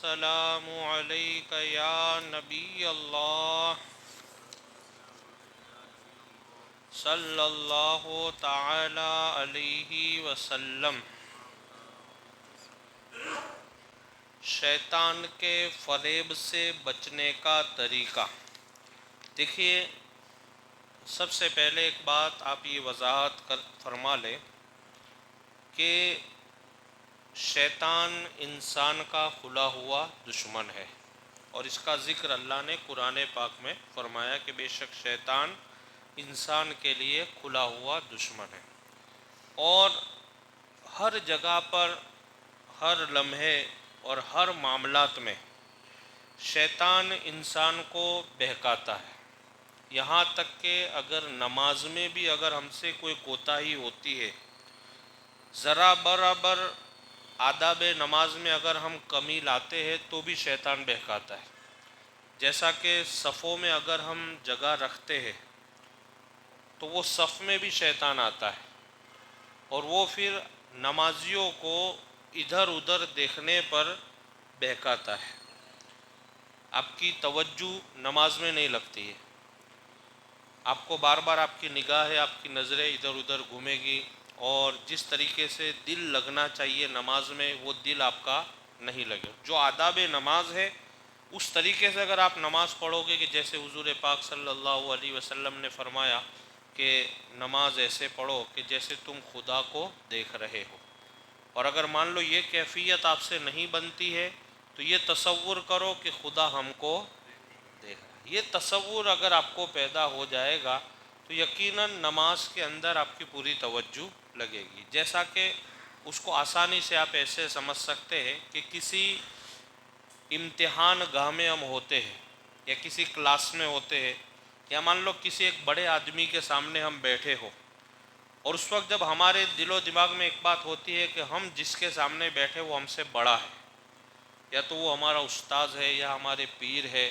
السلام علیک یا نبی اللہ صلی اللہ تعالی علیہ وسلم۔ شیطان کے فریب سے بچنے کا طریقہ۔ دیکھیے، سب سے پہلے ایک بات آپ یہ وضاحت فرما لیں کہ شیطان انسان کا کھلا ہوا دشمن ہے، اور اس کا ذکر اللہ نے قرآن پاک میں فرمایا کہ بے شک شیطان انسان کے لیے کھلا ہوا دشمن ہے، اور ہر جگہ پر، ہر لمحے اور ہر معاملات میں شیطان انسان کو بہکاتا ہے۔ یہاں تک کہ اگر نماز میں بھی اگر ہم سے کوئی کوتاہی ہوتی ہے، ذرا برابر آداب نماز میں اگر ہم کمی لاتے ہیں تو بھی شیطان بہکاتا ہے۔ جیسا کہ صفوں میں اگر ہم جگہ رکھتے ہیں تو وہ صف میں بھی شیطان آتا ہے، اور وہ پھر نمازیوں کو ادھر ادھر دیکھنے پر بہکاتا ہے۔ آپ کی توجہ نماز میں نہیں لگتی ہے، آپ کو بار بار آپ کی نگاہ ہے، آپ کی نظریں ادھر ادھر گھومے گی، اور جس طریقے سے دل لگنا چاہیے نماز میں وہ دل آپ کا نہیں لگے۔ جو آداب نماز ہے اس طریقے سے اگر آپ نماز پڑھو گے کہ جیسے حضور پاک صلی اللہ علیہ وسلم نے فرمایا کہ نماز ایسے پڑھو کہ جیسے تم خدا کو دیکھ رہے ہو، اور اگر مان لو یہ کیفیت آپ سے نہیں بنتی ہے تو یہ تصور کرو کہ خدا ہم کو دیکھ رہا ہے۔ یہ تصور اگر آپ کو پیدا ہو جائے گا تو یقیناً نماز کے اندر آپ کی پوری توجہ لگے گی۔ جیسا کہ اس کو آسانی سے آپ ایسے سمجھ سکتے ہیں کہ کسی امتحان گاہ میں ہم ہوتے ہیں یا کسی کلاس میں ہوتے ہیں، یا مان لو کسی ایک بڑے آدمی کے سامنے ہم بیٹھے ہو، اور اس وقت جب ہمارے دل و دماغ میں ایک بات ہوتی ہے کہ ہم جس کے سامنے بیٹھے وہ ہم سے بڑا ہے، یا تو وہ ہمارا استاذ ہے، یا ہمارے پیر ہے،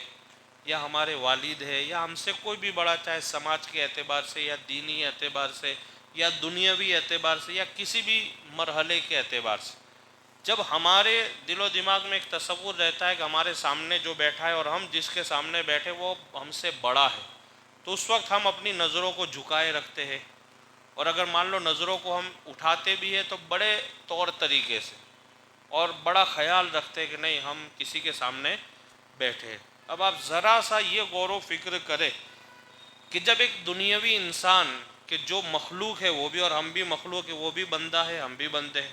یا ہمارے والد ہے، یا ہم سے کوئی بھی بڑا، چاہے سماج کے اعتبار سے یا دینی اعتبار سے یا دنیاوی اعتبار سے یا کسی بھی مرحلے کے اعتبار سے، جب ہمارے دل و دماغ میں ایک تصور رہتا ہے کہ ہمارے سامنے جو بیٹھا ہے اور ہم جس کے سامنے بیٹھے وہ ہم سے بڑا ہے، تو اس وقت ہم اپنی نظروں کو جھکائے رکھتے ہیں، اور اگر مان لو نظروں کو ہم اٹھاتے بھی ہیں تو بڑے طور طریقے سے اور بڑا خیال رکھتے ہیں کہ نہیں ہم کسی کے سامنے بیٹھے۔ اب آپ ذرا سا یہ غور و فکر کریں کہ جب ایک دنیاوی انسان کہ جو مخلوق ہے وہ بھی، اور ہم بھی مخلوق ہے، وہ بھی بندہ ہے ہم بھی بندے ہیں،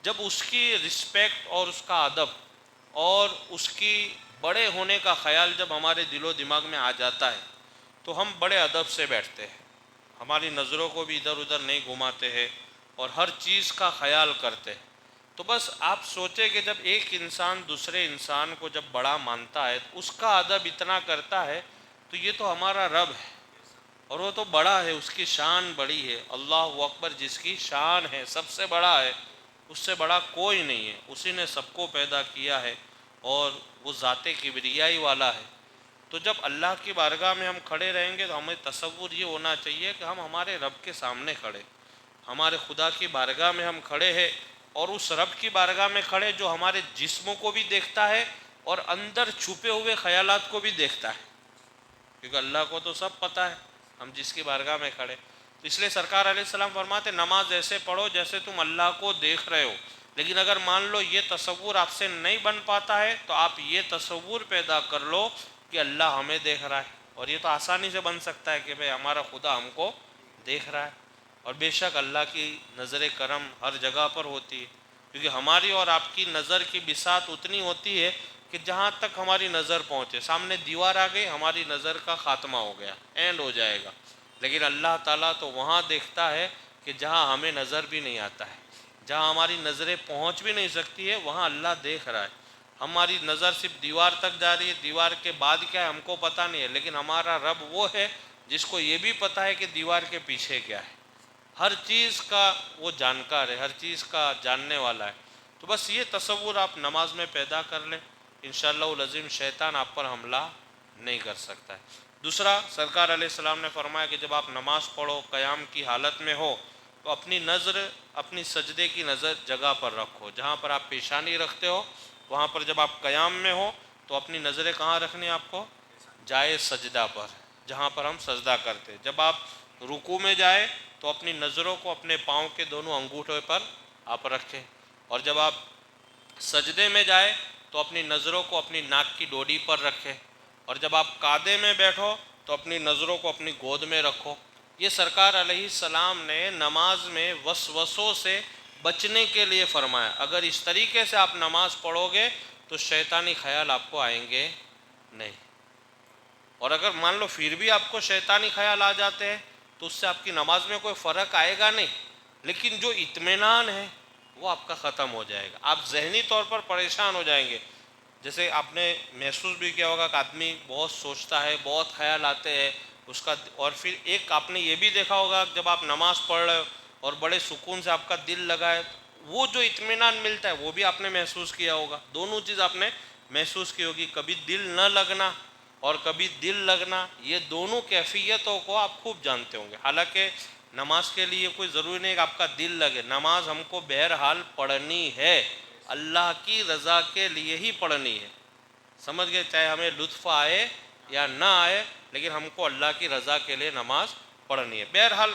جب اس کی رسپیکٹ اور اس کا ادب اور اس کی بڑے ہونے کا خیال جب ہمارے دل و دماغ میں آ جاتا ہے تو ہم بڑے ادب سے بیٹھتے ہیں، ہماری نظروں کو بھی ادھر ادھر نہیں گھماتے ہیں، اور ہر چیز کا خیال کرتے ہیں۔ تو بس آپ سوچیں کہ جب ایک انسان دوسرے انسان کو جب بڑا مانتا ہے، اس کا ادب اتنا کرتا ہے، تو یہ تو ہمارا رب ہے، اور وہ تو بڑا ہے، اس کی شان بڑی ہے۔ اللہ اکبر، جس کی شان ہے سب سے بڑا ہے، اس سے بڑا کوئی نہیں ہے، اسی نے سب کو پیدا کیا ہے، اور وہ ذات کبریائی والا ہے۔ تو جب اللہ کی بارگاہ میں ہم کھڑے رہیں گے تو ہمیں تصور یہ ہونا چاہیے کہ ہم ہمارے رب کے سامنے کھڑے، ہمارے خدا کی بارگاہ میں ہم کھڑے ہیں، اور اس رب کی بارگاہ میں کھڑے جو ہمارے جسموں کو بھی دیکھتا ہے اور اندر چھپے ہوئے خیالات کو بھی دیکھتا ہے، کیونکہ اللہ کو تو سب پتہ ہے ہم جس کی بارگاہ میں کھڑے۔ تو اس لیے سرکار علیہ السلام فرماتے نماز ایسے پڑھو جیسے تم اللہ کو دیکھ رہے ہو۔ لیکن اگر مان لو یہ تصور آپ سے نہیں بن پاتا ہے تو آپ یہ تصور پیدا کر لو کہ اللہ ہمیں دیکھ رہا ہے، اور یہ تو آسانی سے بن سکتا ہے کہ بھئی ہمارا خدا ہم کو دیکھ رہا ہے، اور بے شک اللہ کی نظر کرم ہر جگہ پر ہوتی ہے، کیونکہ ہماری اور آپ کی نظر کی بساط اتنی ہوتی ہے کہ جہاں تک ہماری نظر پہنچے، سامنے دیوار آ گئی ہماری نظر کا خاتمہ ہو گیا، اینڈ ہو جائے گا، لیکن اللہ تعالیٰ تو وہاں دیکھتا ہے کہ جہاں ہمیں نظر بھی نہیں آتا ہے، جہاں ہماری نظریں پہنچ بھی نہیں سکتی ہے وہاں اللہ دیکھ رہا ہے۔ ہماری نظر صرف دیوار تک جا رہی ہے، دیوار کے بعد کیا ہے ہم کو پتہ نہیں ہے، لیکن ہمارا رب وہ ہے جس کو یہ بھی پتہ ہے کہ دیوار کے پیچھے کیا ہے، ہر چیز کا وہ جانکار ہے، ہر چیز کا جاننے والا ہے۔ تو بس یہ تصور آپ نماز میں پیدا کر لیں، انشاءاللہ العظیم شیطان آپ پر حملہ نہیں کر سکتا ہے۔ دوسرا، سرکار علیہ السلام نے فرمایا کہ جب آپ نماز پڑھو، قیام کی حالت میں ہو، تو اپنی نظر اپنی سجدے کی نظر جگہ پر رکھو، جہاں پر آپ پیشانی رکھتے ہو وہاں پر جب آپ قیام میں ہو تو اپنی نظریں کہاں رکھنی ہے آپ کو؟ جائے سجدہ پر، جہاں پر ہم سجدہ کرتے. جب آپ رکوع میں جائے تو اپنی نظروں کو اپنے پاؤں کے دونوں انگوٹھوں پر آپ رکھیں، اور جب آپ سجدے میں جائے تو اپنی نظروں کو اپنی ناک کی ڈوڈی پر رکھیں، اور جب آپ قعدے میں بیٹھو تو اپنی نظروں کو اپنی گود میں رکھو. یہ سرکار علیہ السلام نے نماز میں وسوسوں سے بچنے کے لیے فرمایا. اگر اس طریقے سے آپ نماز پڑھو گے تو شیطانی خیال آپ کو آئیں گے نہیں. اور اگر مان لو پھر بھی آپ کو شیطانی خیال آ جاتے ہیں تو اس سے آپ کی نماز میں کوئی فرق آئے گا نہیں، لیکن جو اطمینان ہے وہ آپ کا ختم ہو جائے گا. آپ ذہنی طور پر پریشان ہو جائیں گے. جیسے آپ نے محسوس بھی کیا ہوگا کہ آدمی بہت سوچتا ہے، بہت خیال آتے ہیں اس کا، اور پھر ایک آپ نے یہ بھی دیکھا ہوگا جب آپ نماز پڑھ رہے ہو اور بڑے سکون سے آپ کا دل لگا ہے، وہ جو اطمینان ملتا ہے وہ بھی آپ نے محسوس کیا ہوگا. دونوں چیز آپ نے محسوس کی ہوگی. کبھی دل نہ لگنا اور کبھی دل لگنا، یہ دونوں کیفیتوں کو آپ خوب جانتے ہوں گے. حالانکہ نماز کے لیے کوئی ضروری نہیں کہ آپ کا دل لگے. نماز ہم کو بہرحال پڑھنی ہے، اللہ کی رضا کے لیے ہی پڑھنی ہے. سمجھ گئے؟ چاہے ہمیں لطف آئے یا نہ آئے، لیکن ہم کو اللہ کی رضا کے لیے نماز پڑھنی ہے. بہرحال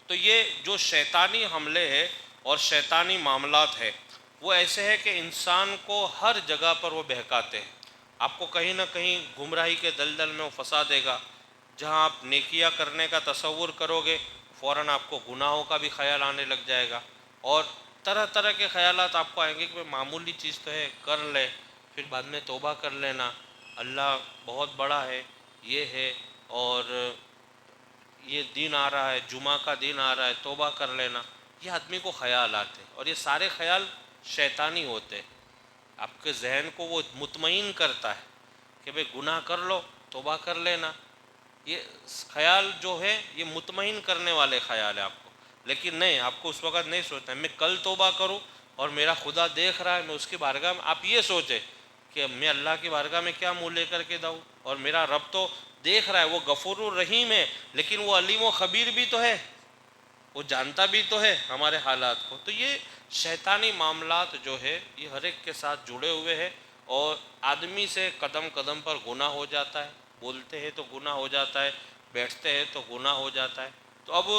تو یہ جو شیطانی حملے ہیں اور شیطانی معاملات ہے وہ ایسے ہے کہ انسان کو ہر جگہ پر وہ بہکاتے ہیں. آپ کو کہیں نہ کہیں گمراہی کے دلدل میں وہ پھنسا دے گا. جہاں آپ نیکیاں کرنے کا تصور کرو گے فوراً آپ کو گناہوں کا بھی خیال آنے لگ جائے گا، اور طرح طرح کے خیالات آپ کو آئیں گے کہ معمولی چیز تو ہے، کر لے، پھر بعد میں توبہ کر لینا، اللہ بہت بڑا ہے، یہ ہے، اور یہ دن آ رہا ہے، جمعہ کا دن آ رہا ہے، توبہ کر لینا. یہ آدمی کو خیال آتے ہیں، اور یہ سارے خیال شیطانی ہوتے ہیں. آپ کے ذہن کو وہ مطمئن کرتا ہے کہ بھئی گناہ کر لو، توبہ کر لینا. یہ خیال جو ہے یہ مطمئن کرنے والے خیال ہے آپ کو. لیکن نہیں، آپ کو اس وقت نہیں سوچنا ہے میں کل توبہ کروں اور میرا خدا دیکھ رہا ہے، میں اس کی بارگاہ میں، آپ یہ سوچیں کہ میں اللہ کی بارگاہ میں کیا منہ لے کر کے داؤں، اور میرا رب تو دیکھ رہا ہے، وہ غفور الرحیم ہے، لیکن وہ علیم و خبیر بھی تو ہے، وہ جانتا بھی تو ہے ہمارے حالات کو. تو یہ شیطانی معاملات جو ہے یہ ہر ایک کے ساتھ جڑے ہوئے ہیں، اور آدمی سے قدم قدم پر گناہ ہو جاتا ہے. بولتے ہیں تو گناہ ہو جاتا ہے، بیٹھتے ہیں تو گناہ ہو جاتا ہے. تو اب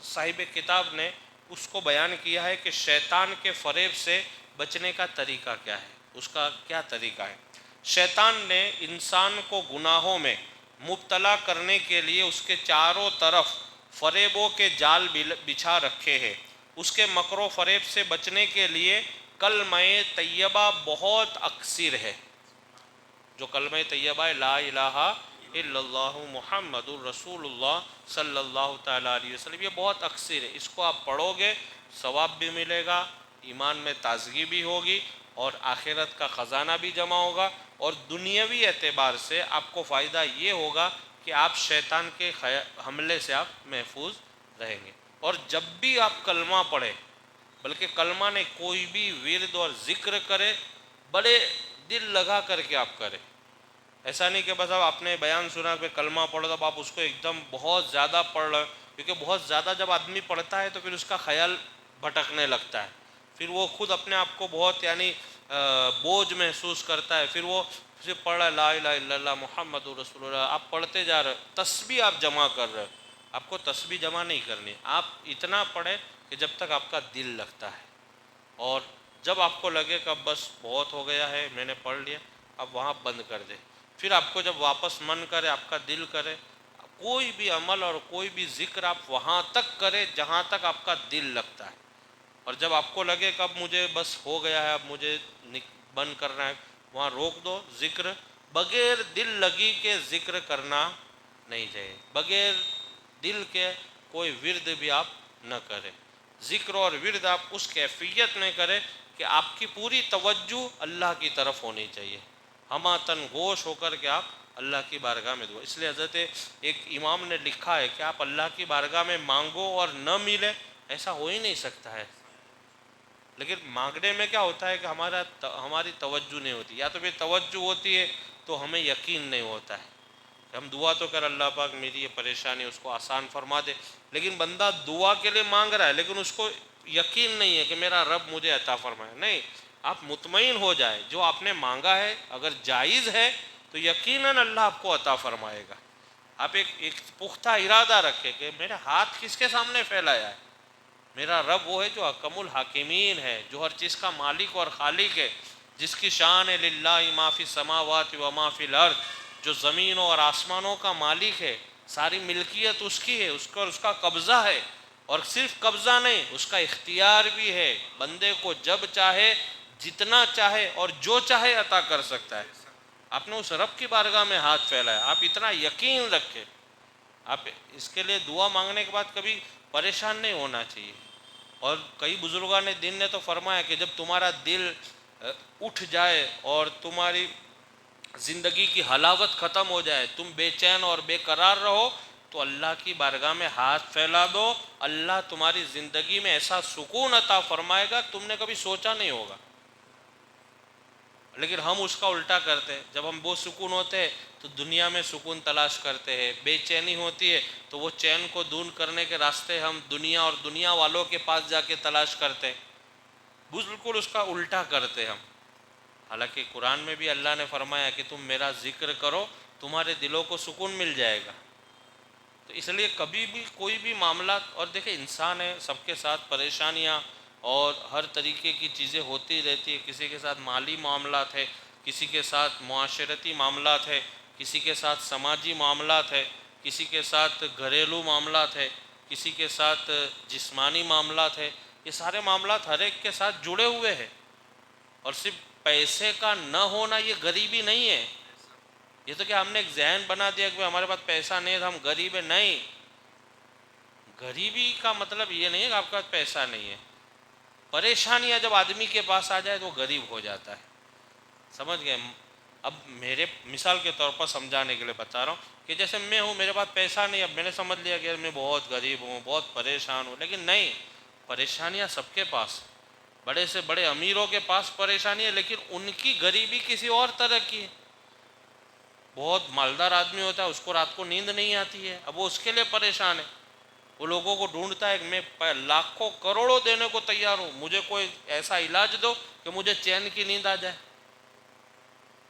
صاحب کتاب نے اس کو بیان کیا ہے کہ شیطان کے فریب سے بچنے کا طریقہ کیا ہے، اس کا کیا طریقہ ہے. شیطان نے انسان کو گناہوں میں مبتلا کرنے کے لیے اس کے چاروں طرف فریبوں کے جال بچھا رکھے ہیں. اس کے مکر و فریب سے بچنے کے لیے کلمہ طیبہ بہت اکثر ہے. جو کلمہ طیبہ لا الہ الا اللہ محمد الرسول اللہ صلی اللہ تعالیٰ علیہ وسلم، یہ بہت اکثر ہے. اس کو آپ پڑھو گے ثواب بھی ملے گا، ایمان میں تازگی بھی ہوگی، اور آخرت کا خزانہ بھی جمع ہوگا، اور دنیاوی اعتبار سے آپ کو فائدہ یہ ہوگا کہ آپ شیطان کے حملے سے آپ محفوظ رہیں گے. اور جب بھی آپ کلمہ پڑھیں، بلکہ کلمہ نے کوئی بھی ورد اور ذکر کرے، بڑے دل لگا کر کے آپ کریں. ایسا نہیں کہ بس اب آپ نے بیان سنا کہ کلمہ پڑھو تو آپ اس کو ایک دم بہت زیادہ پڑھ رہے، کیونکہ بہت زیادہ جب آدمی پڑھتا ہے تو پھر اس کا خیال بھٹکنے لگتا ہے، پھر وہ خود اپنے آپ کو بہت بوجھ محسوس کرتا ہے. پھر وہ صرف پڑھ رہا ہے لا الہ الا اللہ محمد رسول اللہ، آپ پڑھتے جا رہے، تسبیح آپ جمع کر رہے. آپ کو تسبیح جمع نہیں کرنی، آپ اتنا پڑھیں کہ جب تک آپ کا دل لگتا ہے، اور جب آپ کو لگے کہ اب بس بہت ہو گیا ہے میں نے پڑھ لیا، اب وہاں بند کر دیں. پھر آپ کو جب واپس من کرے، آپ کا دل کرے، کوئی بھی عمل اور کوئی بھی ذکر آپ وہاں تک کرے جہاں تک آپ کا دل لگتا ہے. اور جب آپ کو لگے کہ اب مجھے بس ہو گیا ہے، اب مجھے بند کرنا ہے، وہاں روک دو. ذکر بغیر دل لگی کے ذکر کرنا نہیں چاہیے، بغیر دل کے کوئی ورد بھی آپ نہ کریں. ذکر اور ورد آپ اس کیفیت میں کریں کہ آپ کی پوری توجہ اللہ کی طرف ہونی چاہیے، ہماتن گوش ہو کر کے آپ اللہ کی بارگاہ میں دو. اس لیے حضرت ایک امام نے لکھا ہے کہ آپ اللہ کی بارگاہ میں مانگو اور نہ ملے، ایسا ہو ہی نہیں سکتا ہے. لیکن مانگنے میں کیا ہوتا ہے کہ ہماری توجہ نہیں ہوتی، یا تو پھر توجہ ہوتی ہے تو ہمیں یقین نہیں ہوتا ہے. ہم دعا تو کر اللہ پاک میری یہ پریشانی اس کو آسان فرما دے، لیکن بندہ دعا کے لیے مانگ رہا ہے لیکن اس کو یقین نہیں ہے کہ میرا رب مجھے عطا فرمائے. نہیں، آپ مطمئن ہو جائیں جو آپ نے مانگا ہے اگر جائز ہے تو یقیناً اللہ آپ کو عطا فرمائے گا۔ آپ ایک پختہ ارادہ رکھیں کہ میرا ہاتھ کس کے سامنے پھیلایا ہے، میرا رب وہ ہے جو حکم الحاکمین ہے، جو ہر چیز کا مالک اور خالق ہے، جس کی شان ہے للہ ما فی السماوات و ما فی الارض، جو زمینوں اور آسمانوں کا مالک ہے، ساری ملکیت اس کی ہے، اس کا قبضہ ہے، اور صرف قبضہ نہیں اس کا اختیار بھی ہے، بندے کو جب چاہے جتنا چاہے اور جو چاہے عطا کر سکتا ہے۔ آپ نے اس رب کی بارگاہ میں ہاتھ پھیلایا، آپ اتنا یقین رکھیں، آپ اس کے لیے دعا مانگنے کے بعد کبھی پریشان نہیں ہونا چاہیے۔ اور کئی بزرگان دین نے تو فرمایا کہ جب تمہارا دل اٹھ جائے اور تمہاری زندگی کی حلاوت ختم ہو جائے، تم بے چین اور بے قرار رہو، تو اللہ کی بارگاہ میں ہاتھ پھیلا دو، اللہ تمہاری زندگی میں ایسا سکون عطا فرمائے گا تم نے کبھی سوچا نہیں ہوگا۔ لیکن ہم اس کا الٹا کرتے ہیں، جب ہم بہت سکون ہوتے ہیں تو دنیا میں سکون تلاش کرتے ہیں، بے چینی ہوتی ہے تو وہ چین کو دور کرنے کے راستے ہم دنیا اور دنیا والوں کے پاس جا کے تلاش کرتے ہیں، بالکل اس کا الٹا کرتے ہم۔ حالانکہ قرآن میں بھی اللہ نے فرمایا کہ تم میرا ذکر کرو تمہارے دلوں کو سکون مل جائے گا۔ تو اس لیے کبھی بھی کوئی بھی معاملات، اور دیکھیں انسان ہے، سب کے ساتھ پریشانیاں اور ہر طریقے کی چیزیں ہوتی رہتی ہے، کسی کے ساتھ مالی معاملات ہے، کسی کے ساتھ معاشرتی معاملات ہے، کسی کے ساتھ سماجی معاملات ہے، کسی کے ساتھ گھریلو معاملات ہے، کسی کے ساتھ جسمانی معاملات ہے، یہ سارے معاملات ہر ایک کے ساتھ جڑے ہوئے ہیں۔ اور صرف پیسے کا نہ ہونا یہ غریبی نہیں ہے، یہ تو کہ ہم نے ایک ذہن بنا دیا کہ ہمارے پاس پیسہ نہیں ہے تو ہم غریب ہیں، نہیں، غریبی کا مطلب یہ نہیں ہے کہ آپ کے پاس پیسہ نہیں ہے، پریشانیاں جب آدمی کے پاس آ جائے تو وہ غریب ہو جاتا ہے، سمجھ گئے؟ اب میرے مثال کے طور پر سمجھانے کے لیے بتا رہا ہوں کہ جیسے میں ہوں، میرے پاس پیسہ نہیں، اب میں نے سمجھ لیا کہ میں بہت غریب ہوں، بہت پریشان ہوں، لیکن نہیں، پریشانیاں سب کے پاس، بڑے سے بڑے امیروں کے پاس پریشانی ہے، لیکن ان کی غریبی کسی اور طرح کی ہے۔ بہت مالدار آدمی ہوتا ہے، اس کو رات کو نیند نہیں آتی ہے، اب وہ اس کے لیے پریشان ہے، وہ لوگوں کو ڈھونڈتا ہے کہ میں لاکھوں کروڑوں دینے کو تیار ہوں، مجھے کوئی ایسا علاج دو کہ مجھے چین کی نیند آ جائے۔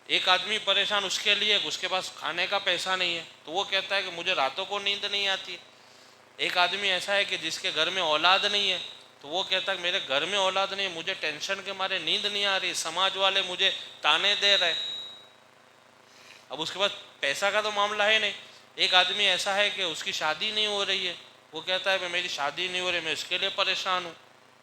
ایک آدمی پریشان اس کے لیے اس کے پاس کھانے کا پیسہ نہیں ہے، تو وہ کہتا ہے کہ مجھے راتوں کو نیند نہیں آتی ہے۔ ایک آدمی ایسا ہے کہ جس کے گھر میں اولاد نہیں ہے، تو وہ کہتا ہے کہ میرے گھر میں اولاد نہیں ہے، مجھے ٹینشن کے مارے نیند نہیں آ رہی، سماج والے مجھے تانے دے رہے۔ اب اس کے پاس پیسہ کا تو معاملہ ہے نہیں۔ ایک آدمی ایسا ہے کہ اس کی شادی نہیں ہو رہی ہے، وہ کہتا ہے کہ میری شادی نہیں ہو رہی، میں اس کے لیے پریشان ہوں۔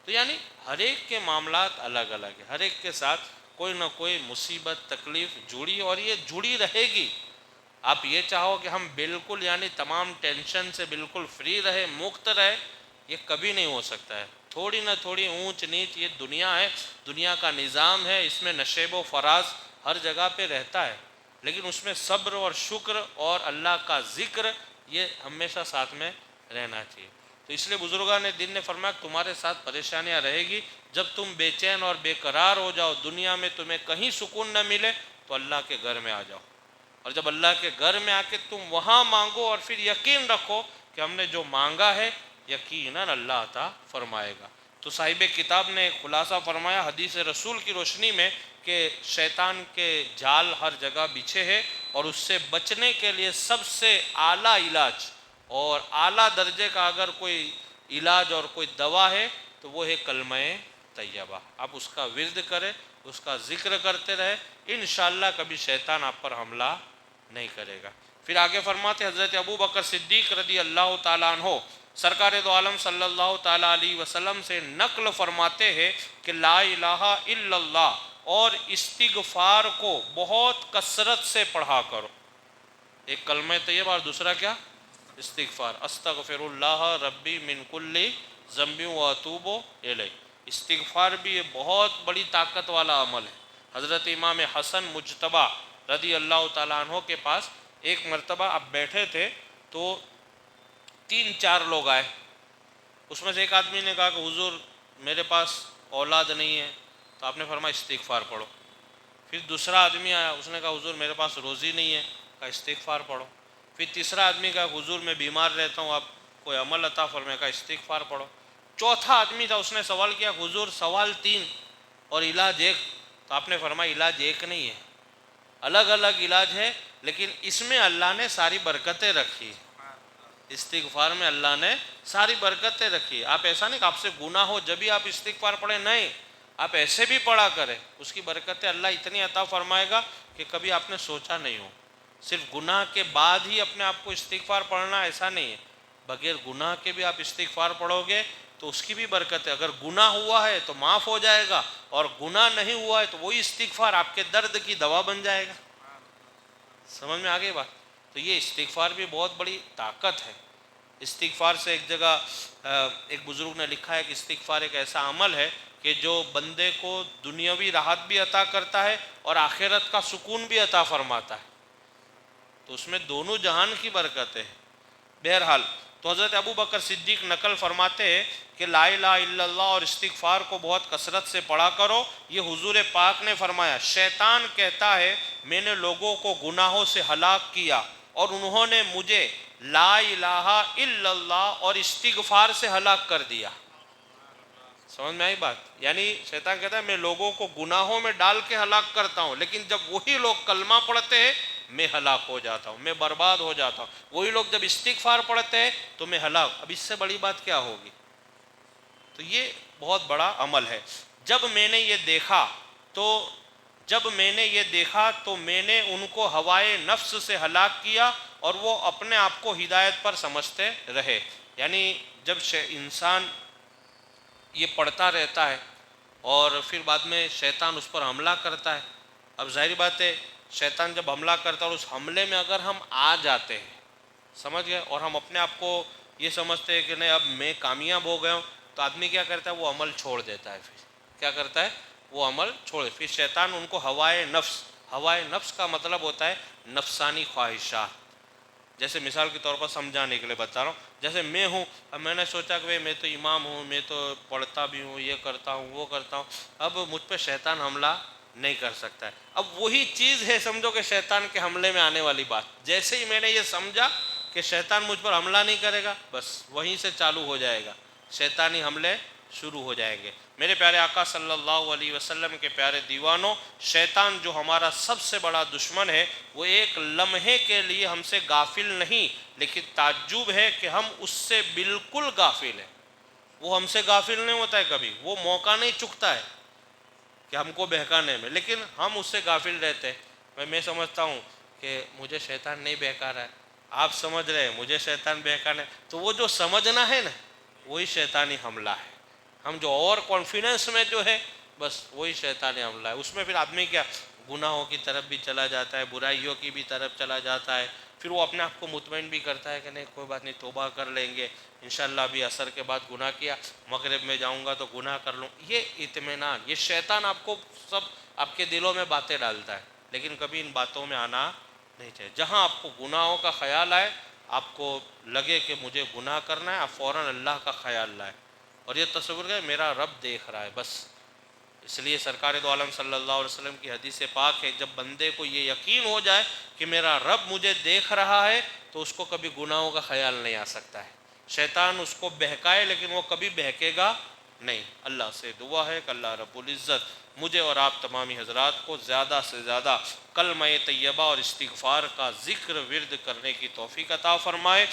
تو یعنی ہر ایک کے معاملات الگ الگ ہیں، ہر ایک کے ساتھ کوئی نہ کوئی مصیبت تکلیف جڑی، اور یہ جڑی رہے گی۔ آپ یہ چاہو کہ ہم بالکل یعنی تمام ٹینشن سے بالکل فری رہے، مکت رہے، یہ کبھی نہیں ہو سکتا ہے۔ تھوڑی نہ تھوڑی اونچ نیچ یہ دنیا ہے، دنیا کا نظام ہے، اس میں نشیب و فراز ہر جگہ پہ رہتا ہے، لیکن اس میں صبر اور شکر اور اللہ کا ذکر یہ ہمیشہ ساتھ میں رہنا چاہیے۔ تو اس لیے بزرگان دین نے فرمایا تمہارے ساتھ پریشانیاں رہے گی، جب تم بے چین اور بے قرار ہو جاؤ، دنیا میں تمہیں کہیں سکون نہ ملے، تو اللہ کے گھر میں آ جاؤ، اور جب اللہ کے گھر میں آ کے تم وہاں مانگو اور پھر یقین رکھو کہ ہم نے جو مانگا ہے یقیناً اللہ عطا فرمائے گا۔ تو صاحب کتاب نے خلاصہ فرمایا حدیث رسول کی روشنی میں کہ شیطان کے جال ہر جگہ بچھے ہیں، اور اس سے بچنے کے لیے سب سے اعلیٰ علاج اور اعلیٰ درجے کا اگر کوئی علاج اور کوئی دوا ہے تو وہ ہے کلمہ طیبہ۔ آپ اس کا ورد کریں، اس کا ذکر کرتے رہے، انشاءاللہ کبھی شیطان آپ پر حملہ نہیں کرے گا۔ پھر آگے فرماتے حضرت ابو بکر صدیق رضی اللہ تعالیٰ عنہ سرکار دو عالم صلی اللہ تعالیٰ علیہ وسلم سے نقل فرماتے ہیں کہ لا الہ الا اللہ اور استغفار کو بہت کثرت سے پڑھا کرو۔ ایک کلمہ طیبہ اور دوسرا کیا؟ استغفار، استغفر اللہ ربی من کل ذنب و اتوب الیہ۔ استغفار بھی یہ بہت بڑی طاقت والا عمل ہے۔ حضرت امام حسن مجتبی رضی اللہ تعالیٰ عنہ کے پاس ایک مرتبہ آپ بیٹھے تھے تو 3-4 لوگ آئے، اس میں سے ایک آدمی نے کہا کہ حضور میرے پاس اولاد نہیں ہے، تو آپ نے فرمایا استغفار پڑھو۔ پھر دوسرا آدمی آیا، اس نے کہا حضور میرے پاس روزی نہیں ہے، کہا استغفار پڑھو۔ پھر تیسرا آدمی کہا حضور میں بیمار رہتا ہوں، آپ کوئی عمل عطا فرمائے، کہا استغفار پڑھو۔ چوتھا آدمی تھا، اس نے سوال کیا حضور سوال 3، اور علاج ایک، تو آپ نے فرمایا علاج ایک نہیں ہے، الگ الگ علاج ہے، لیکن اس میں اللہ نے ساری برکتیں رکھی، استغفار میں اللہ نے ساری برکتیں رکھی۔ آپ ایسا نہیں کہ آپ سے گناہ ہو جب بھی آپ استغفار پڑھیں، نہیں، آپ ایسے بھی پڑھا کریں، اس کی برکتیں اللہ اتنی عطا فرمائے گا کہ کبھی آپ نے سوچا نہیں ہو۔ صرف گناہ کے بعد ہی اپنے آپ کو استغفار پڑھنا ایسا نہیں ہے، بغیر گناہ کے بھی آپ استغفار پڑھو گے تو اس کی بھی برکت ہے۔ اگر گناہ ہوا ہے تو معاف ہو جائے گا، اور گناہ نہیں ہوا ہے تو وہی استغفار آپ کے درد کی دوا بن جائے گا۔ سمجھ میں آ گئی بات؟ تو یہ استغفار بھی بہت بڑی طاقت ہے۔ استغفار سے ایک جگہ ایک بزرگ نے لکھا ہے کہ استغفار ایک ایسا عمل ہے کہ جو بندے کو دنیاوی راحت بھی عطا کرتا ہے اور آخرت کا سکون بھی عطا فرماتا ہے، تو اس میں دونوں جہان کی برکت ہے۔ بہرحال تو حضرت ابو بکر صدیق نقل فرماتے ہیں کہ لا الہ الا اللہ اور استغفار کو بہت کثرت سے پڑھا کرو۔ یہ حضور پاک نے فرمایا، شیطان کہتا ہے میں نے لوگوں کو گناہوں سے ہلاک کیا اور انہوں نے مجھے لا الہ الا اللہ اور استغفار سے ہلاک کر دیا۔ سمجھ میں آئی بات؟ یعنی شیطان کہتا ہے میں لوگوں کو گناہوں میں ڈال کے ہلاک کرتا ہوں، لیکن جب وہی لوگ کلمہ پڑھتے ہیں میں ہلاک ہو جاتا ہوں، میں برباد ہو جاتا ہوں۔ وہی لوگ جب استغفار پڑھتے ہیں تو میں ہلاک۔ اب اس سے بڑی بات کیا ہوگی؟ تو یہ بہت بڑا عمل ہے۔ جب میں نے یہ دیکھا تو میں نے ان کو ہوائے نفس سے ہلاک کیا اور وہ اپنے آپ کو ہدایت پر سمجھتے رہے۔ یعنی جب انسان یہ پڑھتا رہتا ہے اور پھر بعد میں شیطان اس پر حملہ کرتا ہے، اب ظاہری بات ہے شیطان جب حملہ کرتا ہے اور اس حملے میں اگر ہم آ جاتے ہیں، سمجھ گئے، اور ہم اپنے آپ کو یہ سمجھتے ہیں کہ نہیں اب میں کامیاب ہو گیا ہوں، تو آدمی کیا کرتا ہے؟ وہ عمل چھوڑ دیتا ہے۔ پھر کیا کرتا ہے؟ وہ عمل چھوڑے۔ پھر شیطان ان کو ہوائے نفس کا مطلب ہوتا ہے نفسانی خواہشات۔ جیسے مثال کے طور پر سمجھانے کے لیے بتا رہا ہوں، جیسے میں ہوں، اب میں نے سوچا کہ میں تو امام ہوں، میں تو پڑھتا بھی ہوں، یہ کرتا ہوں وہ کرتا ہوں، اب مجھ پہ شیطان حملہ نہیں کر سکتا ہے۔ اب وہی چیز ہے سمجھو کہ شیطان کے حملے میں آنے والی بات، جیسے ہی میں نے یہ سمجھا کہ شیطان مجھ پر حملہ نہیں کرے گا، بس وہیں سے چالو ہو جائے گا، شیطانی حملے شروع ہو جائیں گے۔ میرے پیارے آقا صلی اللہ علیہ وسلم کے پیارے دیوانوں، شیطان جو ہمارا سب سے بڑا دشمن ہے، وہ ایک لمحے کے لیے ہم سے غافل نہیں، لیکن تعجب ہے کہ ہم اس سے بالکل غافل ہیں۔ وہ ہم سے غافل نہیں ہوتا ہے، کبھی وہ موقع نہیں چکتا ہے کہ ہم کو بہکانے میں، لیکن ہم اس سے غافل رہتے ہیں۔ میں سمجھتا ہوں کہ مجھے شیطان نہیں بہکا رہا ہے، آپ سمجھ رہے ہیں مجھے شیطان بہکانا ہے، تو وہ جو سمجھنا ہے نا وہی شیطانی حملہ ہے۔ ہم جو اوور کانفیڈنس میں جو ہے بس وہی شیطانی حملہ ہے۔ اس میں پھر آدمی کیا گناہوں کی طرف بھی چلا جاتا ہے، برائیوں کی بھی طرف چلا جاتا ہے، پھر وہ اپنے آپ کو مطمئن بھی کرتا ہے کہ نہیں کوئی بات نہیں، توبہ کر لیں گے انشاءاللہ، ابھی عصر کے بعد گناہ کیا، مغرب میں جاؤں گا تو گناہ کر لوں۔ یہ اطمینان، یہ شیطان آپ کو سب آپ کے دلوں میں باتیں ڈالتا ہے، لیکن کبھی ان باتوں میں آنا نہیں چاہیے۔ جہاں آپ کو گناہوں کا خیال آئے، آپ کو لگے کہ مجھے گناہ کرنا ہے، آپ فوراً اللہ کا خیال لائے اور یہ تصور کریں میرا رب دیکھ رہا ہے بس۔ اس لیے سرکار دو عالم صلی اللہ علیہ وسلم کی حدیث پاک ہے، جب بندے کو یہ یقین ہو جائے کہ میرا رب مجھے دیکھ رہا ہے تو اس کو کبھی گناہوں کا خیال نہیں آ سکتا ہے۔ شیطان اس کو بہکائے لیکن وہ کبھی بہکے گا نہیں۔ اللہ سے دعا ہے کہ اللہ رب العزت مجھے اور آپ تمامی حضرات کو زیادہ سے زیادہ کلمہ طیبہ اور استغفار کا ذکر ورد کرنے کی توفیق عطا فرمائے۔